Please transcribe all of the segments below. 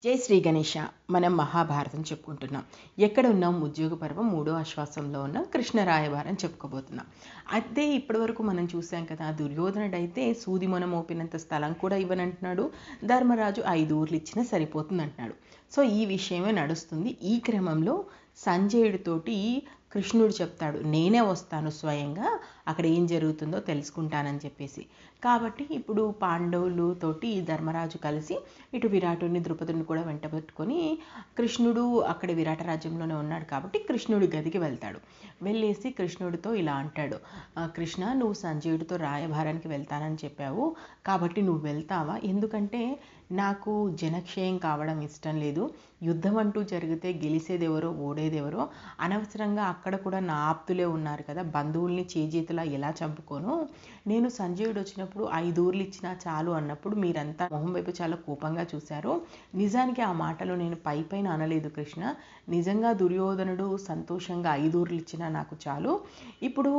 జై శ్రీ గణేష. మనం మహాభారతం చెప్పుకుంటున్నాం. ఎక్కడ ఉన్నాం? ఉద్యోగ పర్వం 3వ ఆశ్వాసంలో ఉన్నాం. కృష్ణ రాయబారం చెప్పుకోబోతున్నాం. అయితే ఇప్పటివరకు మనం చూసాం కదా, దుర్యోధనుడైతే సూది మొన మోపినంత స్థలం కూడా ఇవ్వనంటున్నాడు. ధర్మరాజు 5 ఊర్లు ఇచ్చినా సరిపోతుంది అంటున్నాడు. సో ఈ విషయమే నడుస్తుంది. ఈ క్రమంలో సంజయుడితోటి కృష్ణుడు చెప్తాడు, నేనే వస్తాను స్వయంగా, అక్కడ ఏం జరుగుతుందో తెలుసుకుంటానని చెప్పేసి. కాబట్టి ఇప్పుడు పాండవులతోటి ధర్మరాజు కలిసి ఇటు విరాటుని ద్రుపదుని కూడా వెంట పెట్టుకొని, కృష్ణుడు అక్కడ విరాట రాజ్యంలోనే ఉన్నాడు కాబట్టి కృష్ణుడి గదికి వెళ్తాడు. వెళ్ళేసి కృష్ణుడితో ఇలా అంటాడు, కృష్ణ, నువ్వు సంజయుడితో రాయభారానికి వెళ్తానని చెప్పావు, కాబట్టి నువ్వు వెళ్తావా? ఎందుకంటే నాకు జనక్షయం కావడం ఇష్టం లేదు. యుద్ధం అంటూ జరిగితే గెలిసేదెవరో ఓడేదెవరో, అనవసరంగా అక్కడ కూడా నా ఆప్తులే ఉన్నారు కదా, బంధువుల్ని చేజేతులా ఎలా చంపుకోను. నేను సంజయుడు వచ్చినప్పుడు 5 ఊర్లు ఇచ్చినా చాలు అన్నప్పుడు మీరంతా మొహం వైపు చాలా కోపంగా చూశారు. నిజానికి ఆ మాటలు నేను పైన అనలేదు కృష్ణ. నిజంగా దుర్యోధనుడు సంతోషంగా 5 ఊర్లు ఇచ్చినా నాకు చాలు. ఇప్పుడు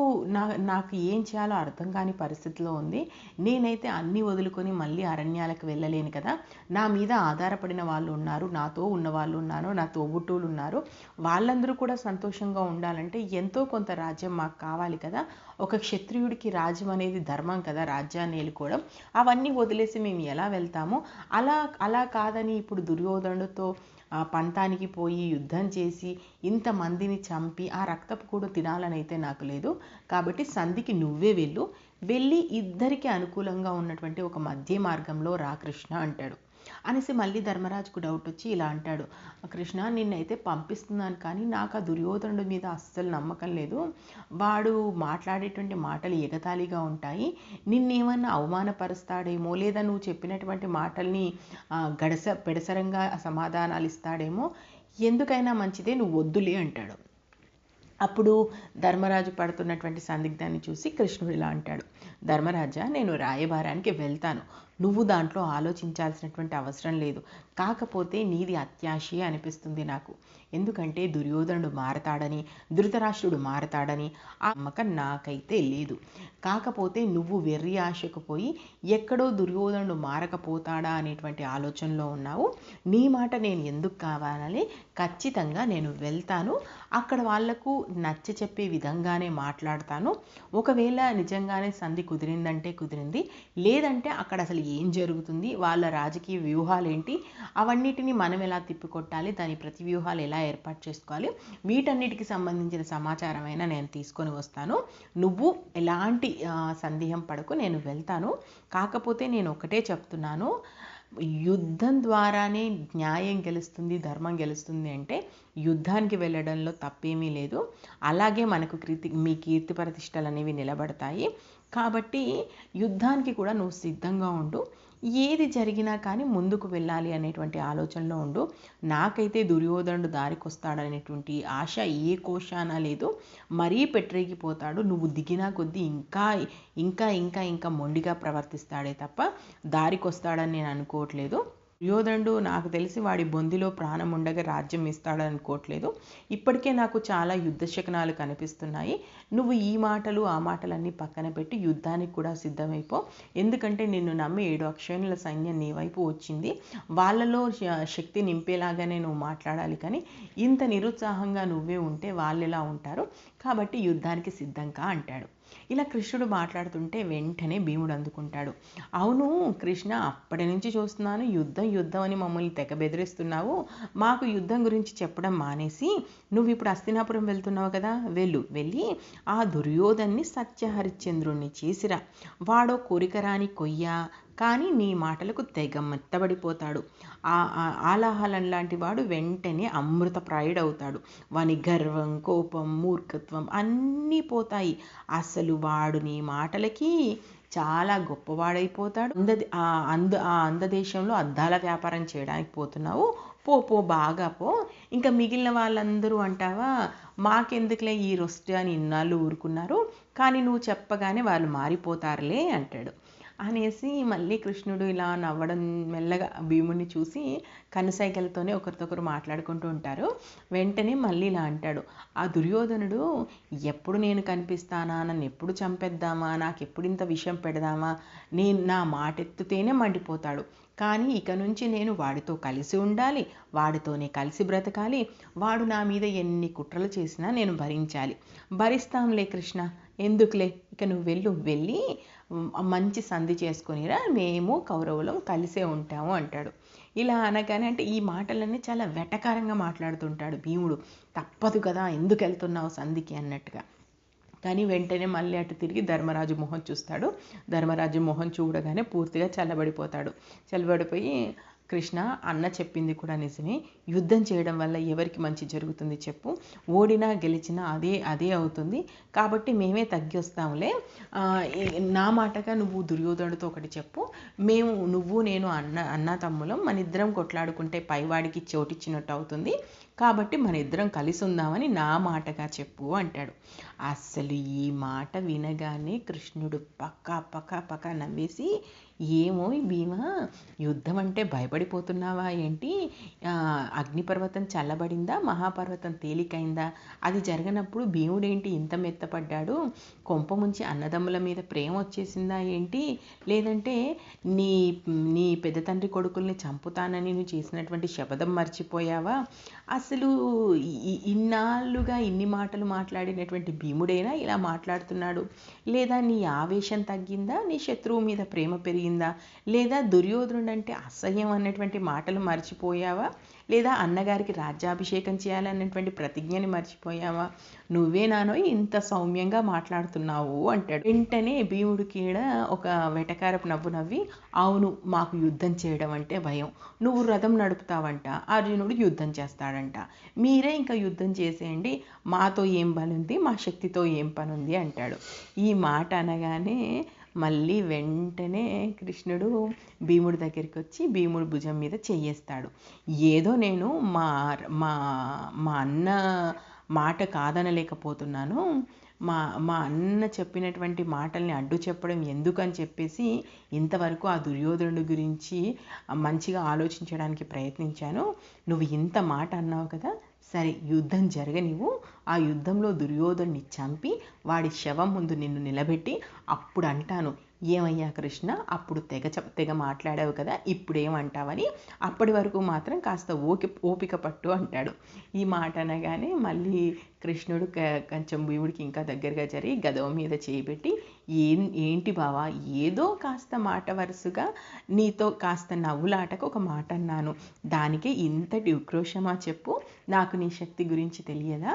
నాకు ఏం చేయాలో అర్థం కాని పరిస్థితిలో ఉంది. నేనైతే అన్నీ వదులుకొని మళ్ళీ అరణ్యాలకు వెళ్ళలేను కదా, నా మీద ఆధారపడిన వాళ్ళు ఉన్నారు, నాతో ఉన్న వాళ్ళు ఉన్నారు, నా తోబుట్టువులు ఉన్నారు, వాళ్ళందరూ కూడా సంతోషంగా ఉండాలంటే ఎంతో కొంత రాజ్యం మాకు కావాలి కదా. ఒక క్షత్రియుడికి రాజ్యం అనేది ధర్మం కదా, రాజ్యాన్ని ఏలుకోవడం. అవన్నీ వదిలేసి మేము ఎలా వెళ్తాము? అలా కాదని ఇప్పుడు దుర్యోధనుడితో పంతానికి పోయి యుద్ధం చేసి ఇంతమందిని చంపి ఆ రక్తపు కూడా తినాలని అయితే నాకు లేదు. కాబట్టి సంధికి నువ్వే వెళ్ళి ఇద్దరికి అనుకూలంగా ఉన్నటువంటి ఒక మధ్య మార్గంలో రా కృష్ణ అంటాడు. అనేసి మళ్ళీ ధర్మరాజుకు డౌట్ వచ్చి ఇలా అంటాడు, కృష్ణ, నిన్నైతే పంపిస్తున్నాను కానీ నాకు ఆ దుర్యోధనుడి మీద అస్సలు నమ్మకం లేదు. వాడు మాట్లాడేటువంటి మాటలు ఎగతాళిగా ఉంటాయి. నిన్నేమన్నా అవమానపరుస్తాడేమో, లేదా నువ్వు చెప్పినటువంటి మాటల్ని పెడసరంగా సమాధానాలు ఇస్తాడేమో. ఎందుకైనా మంచిదే, నువ్వు వద్దులే అంటాడు. అప్పుడు ధర్మరాజు పడుతున్నటువంటి సందిగ్ధాన్ని చూసి కృష్ణుడు ఇలా అంటాడు, ధర్మరాజా, నేను రాయబారానికి వెళ్తాను, నువ్వు దాంట్లో ఆలోచించాల్సినటువంటి అవసరం లేదు. కాకపోతే నీది అత్యాశే అనిపిస్తుంది నాకు. ఎందుకంటే దుర్యోధనుడు మారతాడని, ధృతరాష్ట్రుడు మారతాడని ఆ నమ్మకం నాకైతే లేదు. కాకపోతే నువ్వు వెర్రి ఆశకు పోయి ఎక్కడో దుర్యోధనుడు మారకపోతాడా అనేటువంటి ఆలోచనలో ఉన్నావు. నీ మాట నేను ఎందుకు కావాలని, ఖచ్చితంగా నేను వెళ్తాను. అక్కడ వాళ్లకు నచ్చ చెప్పే విధంగానే మాట్లాడతాను. ఒకవేళ నిజంగానే సంధి కుదిరిందంటే కుదిరింది, లేదంటే అక్కడ అసలు ఏం జరుగుతుంది, వాళ్ళ రాజకీయ వ్యూహాలు ఏంటి, అవన్నిటిని మనం ఎలా తిప్పికొట్టాలి, దాని ప్రతి వ్యూహాలు ఎలా ఏర్పాటు చేసుకోవాలి, వీటన్నిటికి సంబంధించిన సమాచారమైనా నేను తీసుకొని వస్తాను. నువ్వు ఎలాంటి సందేహం పడకు, నేను వెళ్తాను. కాకపోతే నేను ఒకటే చెప్తున్నాను, యుద్ధం ద్వారానే న్యాయం గెలుస్తుంది, ధర్మం గెలుస్తుంది అంటే యుద్ధానికి వెళ్ళడంలో తప్పేమీ లేదు. అలాగే మనకు మీ కీర్తి ప్రతిష్టలు అనేవి నిలబడతాయి. కాబట్టి యుద్ధానికి కూడా నువ్వు సిద్ధంగా ఉండు. ఏది జరిగినా కానీ ముందుకు వెళ్ళాలి అనేటువంటి ఆలోచనలో ఉండు. నాకైతే దుర్యోధనుడు దారికి వస్తాడనేటువంటి ఆశ ఏ కోశాన లేదు. మరీ పెట్టరేగిపోతాడు. నువ్వు దిగినా కొద్దీ ఇంకా ఇంకా ఇంకా ఇంకా మొండిగా ప్రవర్తిస్తాడే తప్ప దారికి వస్తాడని నేను అనుకోవట్లేదు. దుర్యోధనుడు నాకు తెలిసి వాడి బొందిలో ప్రాణం ఉండగా రాజ్యం ఇస్తాడని అనుకోవట్లేదు. ఇప్పటికే నాకు చాలా యుద్ధ శకనాలు కనిపిస్తున్నాయి. నువ్వు ఈ మాటలు ఆ మాటలన్నీ పక్కన పెట్టి యుద్ధానికి కూడా సిద్ధమైపో. ఎందుకంటే నిన్ను నమ్మి 7 అక్షయణుల సైన్యం నీ వైపు వచ్చింది. వాళ్ళలో శక్తి నింపేలాగానే నువ్వు మాట్లాడాలి, కానీ ఇంత నిరుత్సాహంగా నువ్వే ఉంటే వాళ్ళు ఎలా ఉంటారు? కాబట్టి యుద్ధానికి సిద్ధంగా అంటాడు. ఇలా కృష్ణుడు మాట్లాడుతుంటే వెంటనే భీముడు అందుకుంటాడు, అవును కృష్ణ, అప్పటి నుంచి చూస్తున్నాను యుద్ధం అని మమ్మల్ని తెగ బెదిరిస్తున్నావు. మాకు యుద్ధం గురించి చెప్పడం మానేసి నువ్వు ఇప్పుడు హస్తినాపురం వెళ్తున్నావు కదా, వెళ్ళి ఆ దుర్యోధన్ని సత్యహరిశ్చంద్రుణ్ణి చేసిరా. వాడో కోరికరాని కొయ్య, కానీ నీ మాటలకు తెగ మెత్తబడిపోతాడు. ఆలాహలం లాంటి వాడు వెంటనే అమృతప్రాయుడవుతాడు. వాని గర్వం, కోపం, మూర్ఖత్వం అన్నీ పోతాయి. అసలు వాడు నీ మాటలకి చాలా గొప్పవాడైపోతాడు. ఆ అందదేశంలో అద్దాల వ్యాపారం చేయడానికి పోతున్నావు, పో బాగా పో. ఇంకా మిగిలిన వాళ్ళందరూ అంటావా, మాకెందుకులే ఈ రొస్ట్ అని ఇన్నాళ్ళు ఊరుకున్నారు, కానీ నువ్వు చెప్పగానే వాళ్ళు మారిపోతారులే అంటాడు. అనేసి మళ్ళీ కృష్ణుడు ఇలా నవ్వడం మెల్లగా భీముడిని చూసి కనుసైగలతోనే ఒకరితొకరు మాట్లాడుకుంటూ ఉంటారు. వెంటనే మళ్ళీ ఇలా అంటాడు, ఆ దుర్యోధనుడు ఎప్పుడు నేను కనిపిస్తానా, నన్ను ఎప్పుడు చంపేద్దామా, నాకు ఎప్పుడు ఇంత విషయం పెడదామా, నా మాట ఎత్తుతేనే మండిపోతాడు. కానీ ఇక నుంచి నేను వాడితో కలిసి ఉండాలి, వాడితోనే కలిసి బ్రతకాలి, వాడు నా మీద ఎన్ని కుట్రలు చేసినా నేను భరించాలి. భరిస్తాంలే కృష్ణ, ఎందుకులే, ఇక నువ్వు వెళ్ళి మంచి సంధి చేసుకొనిరా, మేము కౌరవులం కలిసే ఉంటాము అంటాడు. ఇలా అనగానే అంటే ఈ మాటలన్నీ చాలా వెటకారంగా మాట్లాడుతుంటాడు భీముడు. తప్పదు కదా, ఎందుకు వెళ్తున్నావు సంధికి అన్నట్టుగా. కానీ వెంటనే మళ్ళీ అటు తిరిగి ధర్మరాజు మొహం చూస్తాడు. ధర్మరాజు మొహం చూడగానే పూర్తిగా చల్లబడిపోతాడు. చల్లబడిపోయి, కృష్ణ, అన్న చెప్పింది కూడా నిజమే, యుద్ధం చేయడం వల్ల ఎవరికి మంచి జరుగుతుంది చెప్పు, ఓడినా గెలిచినా అదే అవుతుంది, కాబట్టి మేమే తగ్గి వస్తాంలే. నా మాటగా నువ్వు దుర్యోధనుడితో ఒకటి చెప్పు, నువ్వు నేను అన్న తమ్ములం, మన ఇద్దరం కొట్లాడుకుంటే పైవాడికి చోటిచ్చినట్టు అవుతుంది, కాబట్టి మన ఇద్దరం కలిసి ఉందామని నా మాటగా చెప్పు అంటాడు. అస్సలు ఈ మాట వినగానే కృష్ణుడు పక్క నవ్వేసి, ఏమో భీమా, యుద్ధం అంటే భయపడిపోతున్నావా ఏంటి? అగ్నిపర్వతం చల్లబడిందా, మహాపర్వతం తేలికైందా? అది జరగనప్పుడు భీముడేంటి ఇంత మెత్తపడ్డాడు? కొంప ముంచి అన్నదమ్ముల మీద ప్రేమ వచ్చేసిందా ఏంటి? లేదంటే నీ పెద్ద తండ్రి కొడుకుల్ని చంపుతానని నువ్వు చేసినటువంటి శపథం మర్చిపోయావా? అసలు ఇన్నాళ్ళుగా ఇన్ని మాటలు మాట్లాడినటువంటి భీముడైనా ఇలా మాట్లాడుతున్నాడు? లేదా నీ ఆవేశం తగ్గిందా, నీ శత్రువు మీద ప్రేమ పెరిగిందా, లేదా దుర్యోధనుడు అంటే అసహ్యం అన్నటువంటి మాటలు మర్చిపోయావా, లేదా అన్నగారికి రాజ్యాభిషేకం చేయాలన్నటువంటి ప్రతిజ్ఞని మర్చిపోయావా? నువ్వే నానో ఇంత సౌమ్యంగా మాట్లాడుతున్నావు అంటాడు. వెంటనే భీముడికి ఒక వెటకారపు నవ్వు నవ్వి, అవును, మాకు యుద్ధం చేయడం అంటే భయం, నువ్వు రథం నడుపుతావంట, అర్జునుడు యుద్ధం చేస్తాడంట, మీరే ఇంకా యుద్ధం చేసేయండి, మాతో ఏం పని ఉంది, మా శక్తితో ఏం పని ఉంది అంటాడు. ఈ మాట అనగానే మళ్ళీ వెంటనే కృష్ణుడు భీముడి దగ్గరికి వచ్చి భీముడి భుజం మీద చెయ్యేస్తాడు. ఏదో నేను మా మా మా అన్న మాట కాదనలేకపోతున్నాను, మా అన్న చెప్పినటువంటి మాటల్ని అడ్డు చెప్పడం ఎందుకని చెప్పేసి ఇంతవరకు ఆ దుర్యోధనుడి గురించి మంచిగా ఆలోచించడానికి ప్రయత్నించాను. నువ్వు ఇంత మాట అన్నావు కదా, సరే యుద్ధం జరగనివ్వు, ఆ యుద్ధంలో దుర్యోధనుడిని చంపి వాడి శవం ముందు నిన్ను నిలబెట్టి అప్పుడు అంటాను, ఏమయ్యా కృష్ణ, అప్పుడు తెగ మాట్లాడావు కదా, ఇప్పుడేమంటావని, అప్పటి వరకు మాత్రం కాస్త ఓపిక పట్టు అంటాడు. ఈ మాట అనగానే మళ్ళీ కృష్ణుడు కొంచెం భీముడికి ఇంకా దగ్గరగా జరిగి గదవ మీద చేయబెట్టి, ఏంటి బావా, ఏదో కాస్త మాట వరుసగా నీతో కాస్త నవ్వులాటకు ఒక మాట అన్నాను, దానికే ఇంతటి ఉక్రోషమా చెప్పు, నాకు నీ శక్తి గురించి తెలియదా?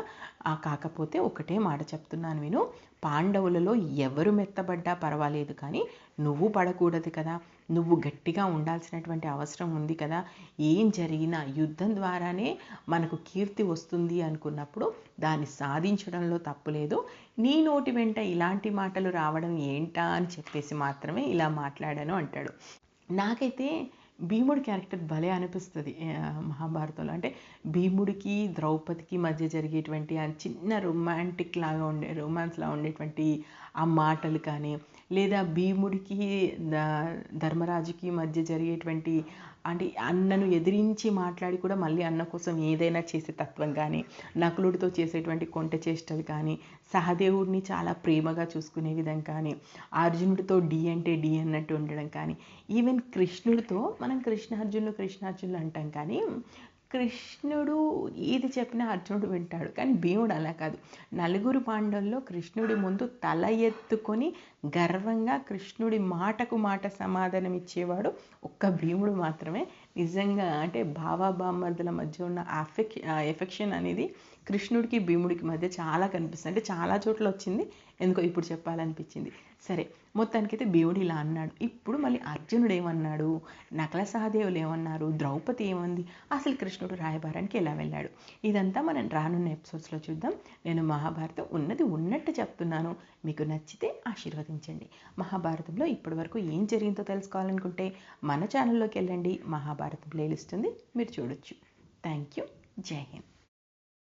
కాకపోతే ఒకటే మాట చెప్తున్నాను విను, పాండవులలో ఎవరు మెత్తబడ్డా పర్వాలేదు, కానీ నువ్వు పడకూడదు కదా, నువ్వు గట్టిగా ఉండాల్సినటువంటి అవసరం ఉంది కదా, ఏం జరిగినా యుద్ధం ద్వారానే మనకు కీర్తి వస్తుంది అనుకున్నప్పుడు దాన్ని సాధించడంలో తప్పులేదు, నీ నోటి వెంట ఇలాంటి మాటలు రావడం ఏంటా అని చెప్పేసి మాత్రమే ఇలా మాట్లాడాను అంటాడు. నాకైతే భీముడి క్యారెక్టర్ భలే అనిపిస్తుంది మహాభారతంలో. అంటే భీముడికి ద్రౌపదికి మధ్య జరిగేటువంటి ఆ చిన్న రొమాన్స్లా ఉండేటువంటి ఆ మాటలు కానీ, లేదా భీముడికి ధర్మరాజుకి మధ్య జరిగేటువంటి అంటే అన్నను ఎదిరించి మాట్లాడి కూడా మళ్ళీ అన్న కోసం ఏదైనా చేసే తత్వం కానీ, నకులుడితో చేసేటువంటి కొంట చేష్టలు కానీ, సహదేవుడిని చాలా ప్రేమగా చూసుకునే విధం కానీ, అర్జునుడితో డి అంటే డి అన్నట్టు ఉండడం కానీ, ఈవెన్ కృష్ణుడితో మనం కృష్ణార్జునులు అంటాం, కానీ కృష్ణుడు ఏది చెప్పినా అర్జునుడు వింటాడు. కానీ భీముడు అలా కాదు. నలుగురు పాండవుల్లో కృష్ణుడి ముందు తల ఎత్తుకొని గర్వంగా కృష్ణుడి మాటకు మాట సమాధానం ఇచ్చేవాడు ఒక్క భీముడు మాత్రమే. నిజంగా అంటే బామర్దుల మధ్య ఉన్న ఎఫెక్షన్ అనేది కృష్ణుడికి భీముడికి మధ్య చాలా కనిపిస్తుంది. అంటే చాలా చోట్ల వచ్చింది, ఎందుకో ఇప్పుడు చెప్పాలనిపించింది. సరే, మొత్తానికైతే భీముడు ఇలా అన్నాడు. ఇప్పుడు మళ్ళీ అర్జునుడు ఏమన్నాడు, నకుల సహదేవులు ఏమన్నారు, ద్రౌపది ఏమంది, అసలు కృష్ణుడు రాయబారానికి ఎలా వెళ్ళాడు, ఇదంతా మనం రానున్న ఎపిసోడ్స్లో చూద్దాం. నేను మహాభారతం ఉన్నది ఉన్నట్టు చెప్తున్నాను, మీకు నచ్చితే ఆశీర్వదించండి. మహాభారతంలో ఇప్పటి వరకు ఏం జరిగిందో తెలుసుకోవాలనుకుంటే మన ఛానల్లోకి వెళ్ళండి, మహాభారతం ప్లేలిస్ట్ ఉంది, మీరు చూడొచ్చు. Thank you. జై హింద్.